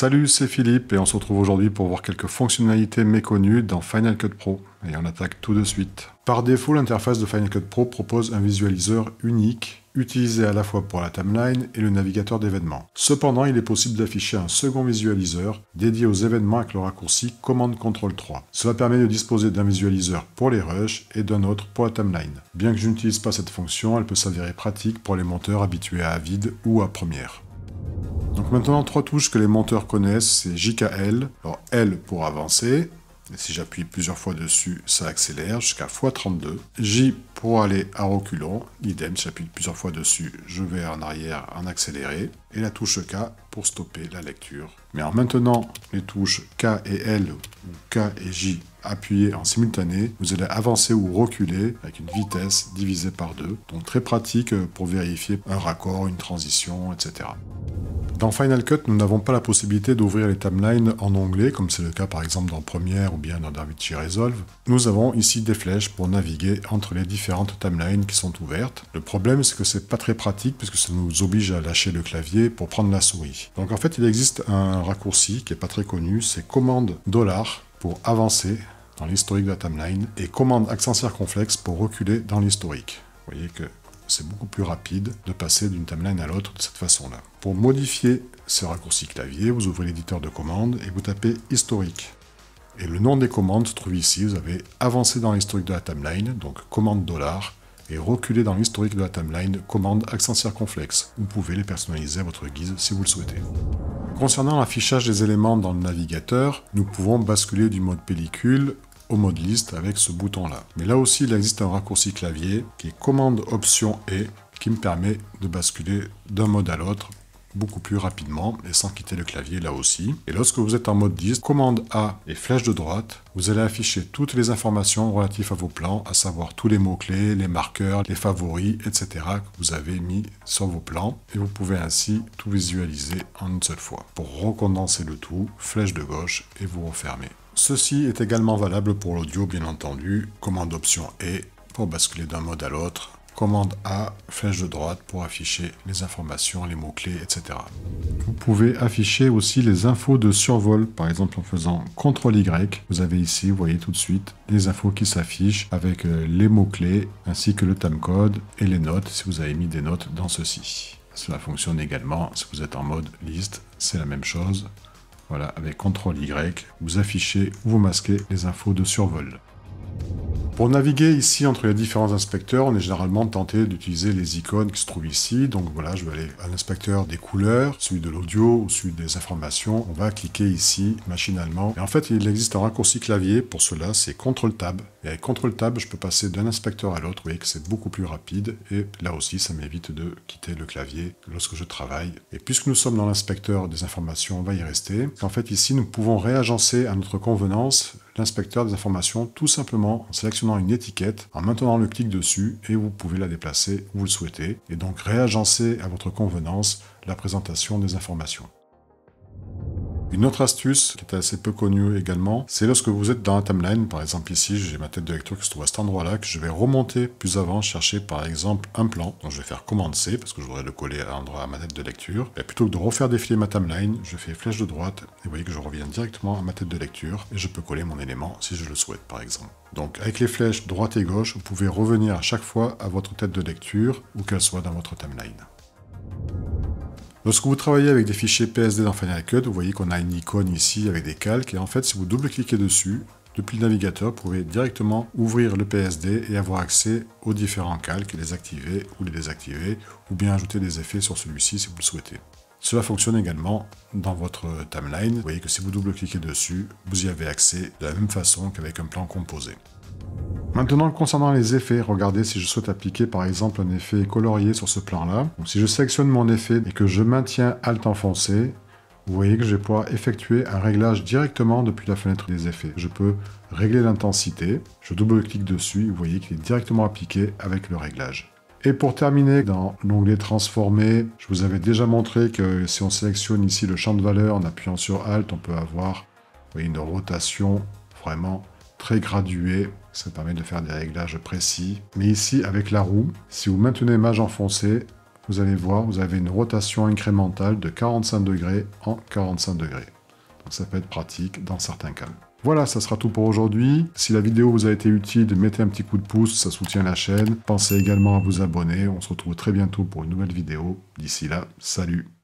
Salut, c'est Philippe et on se retrouve aujourd'hui pour voir quelques fonctionnalités méconnues dans Final Cut Pro. Et on attaque tout de suite. Par défaut, l'interface de Final Cut Pro propose un visualiseur unique, utilisé à la fois pour la timeline et le navigateur d'événements. Cependant, il est possible d'afficher un second visualiseur dédié aux événements avec le raccourci Command-Ctrl-3. Cela permet de disposer d'un visualiseur pour les rushs et d'un autre pour la timeline. Bien que je n'utilise pas cette fonction, elle peut s'avérer pratique pour les monteurs habitués à Avid ou à Premiere. Donc maintenant, trois touches que les monteurs connaissent, c'est JKL. Alors L pour avancer, et si j'appuie plusieurs fois dessus, ça accélère jusqu'à x32. J pour aller à reculons, idem, si j'appuie plusieurs fois dessus, je vais en arrière en accéléré. Et la touche K pour stopper la lecture. Mais en maintenant les touches K et L ou K et J appuyées en simultané, vous allez avancer ou reculer avec une vitesse divisée par 2. Donc très pratique pour vérifier un raccord, une transition, etc. Dans Final Cut, nous n'avons pas la possibilité d'ouvrir les timelines en onglet, comme c'est le cas par exemple dans Premiere ou bien dans DaVinci Resolve. Nous avons ici des flèches pour naviguer entre les différentes timelines qui sont ouvertes. Le problème, c'est que c'est pas très pratique puisque ça nous oblige à lâcher le clavier pour prendre la souris. Donc en fait, il existe un raccourci qui est pas très connu, c'est commande $ pour avancer dans l'historique de la timeline et commande accent circonflexe pour reculer dans l'historique. Vous voyez que c'est beaucoup plus rapide de passer d'une timeline à l'autre de cette façon-là. Pour modifier ce raccourci clavier, vous ouvrez l'éditeur de commandes et vous tapez historique. Et le nom des commandes se trouve ici. Vous avez avancé dans l'historique de la timeline, donc commande $, et reculer dans l'historique de la timeline, commande accent circonflexe. Vous pouvez les personnaliser à votre guise si vous le souhaitez. Concernant l'affichage des éléments dans le navigateur, nous pouvons basculer du mode pellicule au mode liste avec ce bouton-là. Mais là aussi, il existe un raccourci clavier qui est commande option E qui me permet de basculer d'un mode à l'autre beaucoup plus rapidement et sans quitter le clavier là aussi. Et lorsque vous êtes en mode liste, commande A et flèche de droite, vous allez afficher toutes les informations relatives à vos plans, à savoir tous les mots-clés, les marqueurs, les favoris, etc. que vous avez mis sur vos plans. Et vous pouvez ainsi tout visualiser en une seule fois. Pour recondenser le tout, flèche de gauche et vous refermez. Ceci est également valable pour l'audio, bien entendu. Commande option E pour basculer d'un mode à l'autre. Commande A, flèche de droite pour afficher les informations, les mots-clés, etc. Vous pouvez afficher aussi les infos de survol, par exemple en faisant CTRL-Y. Vous avez ici, vous voyez tout de suite, les infos qui s'affichent avec les mots-clés, ainsi que le timecode et les notes, si vous avez mis des notes dans ceci. Cela fonctionne également si vous êtes en mode liste, c'est la même chose. Voilà, avec CTRL-Y, vous affichez ou vous masquez les infos de survol. Pour naviguer ici entre les différents inspecteurs, on est généralement tenté d'utiliser les icônes qui se trouvent ici. Donc voilà, je vais aller à l'inspecteur des couleurs, celui de l'audio ou celui des informations. On va cliquer ici machinalement. Et en fait, il existe un raccourci clavier pour cela, c'est CTRL-Tab. Et avec CTRL-Tab, je peux passer d'un inspecteur à l'autre. Vous voyez que c'est beaucoup plus rapide. Et là aussi, ça m'évite de quitter le clavier lorsque je travaille. Et puisque nous sommes dans l'inspecteur des informations, on va y rester. En fait, ici, nous pouvons réagencer à notre convenance l'inspecteur des informations tout simplement en sélectionnant une étiquette, en maintenant le clic dessus et vous pouvez la déplacer où vous le souhaitez et donc réagencer à votre convenance la présentation des informations. Une autre astuce qui est assez peu connue également, c'est lorsque vous êtes dans la timeline, par exemple ici, j'ai ma tête de lecture qui se trouve à cet endroit-là, que je vais remonter plus avant, chercher par exemple un plan. Donc je vais faire commande C, parce que je voudrais le coller à l'endroit à ma tête de lecture. Et plutôt que de refaire défiler ma timeline, je fais flèche de droite, et vous voyez que je reviens directement à ma tête de lecture, et je peux coller mon élément si je le souhaite par exemple. Donc avec les flèches droite et gauche, vous pouvez revenir à chaque fois à votre tête de lecture, où qu'elle soit dans votre timeline. Lorsque vous travaillez avec des fichiers PSD dans Final Cut, vous voyez qu'on a une icône ici avec des calques, et en fait, si vous double-cliquez dessus, depuis le navigateur, vous pouvez directement ouvrir le PSD et avoir accès aux différents calques, les activer ou les désactiver, ou bien ajouter des effets sur celui-ci si vous le souhaitez. Cela fonctionne également dans votre timeline. Vous voyez que si vous double-cliquez dessus, vous y avez accès de la même façon qu'avec un plan composé. Maintenant, concernant les effets, regardez si je souhaite appliquer par exemple un effet colorié sur ce plan-là. Si je sélectionne mon effet et que je maintiens Alt enfoncé, vous voyez que je vais pouvoir effectuer un réglage directement depuis la fenêtre des effets. Je peux régler l'intensité, je double-clique dessus, vous voyez qu'il est directement appliqué avec le réglage. Et pour terminer, dans l'onglet Transformer, je vous avais déjà montré que si on sélectionne ici le champ de valeur en appuyant sur Alt, on peut avoir vous voyez, une rotation vraiment très graduée. Ça permet de faire des réglages précis. Mais ici, avec la roue, si vous maintenez Maj enfoncé, vous allez voir, vous avez une rotation incrémentale de 45 degrés en 45 degrés. Donc ça peut être pratique dans certains cas. Voilà, ça sera tout pour aujourd'hui. Si la vidéo vous a été utile, mettez un petit coup de pouce, ça soutient la chaîne. Pensez également à vous abonner. On se retrouve très bientôt pour une nouvelle vidéo. D'ici là, salut!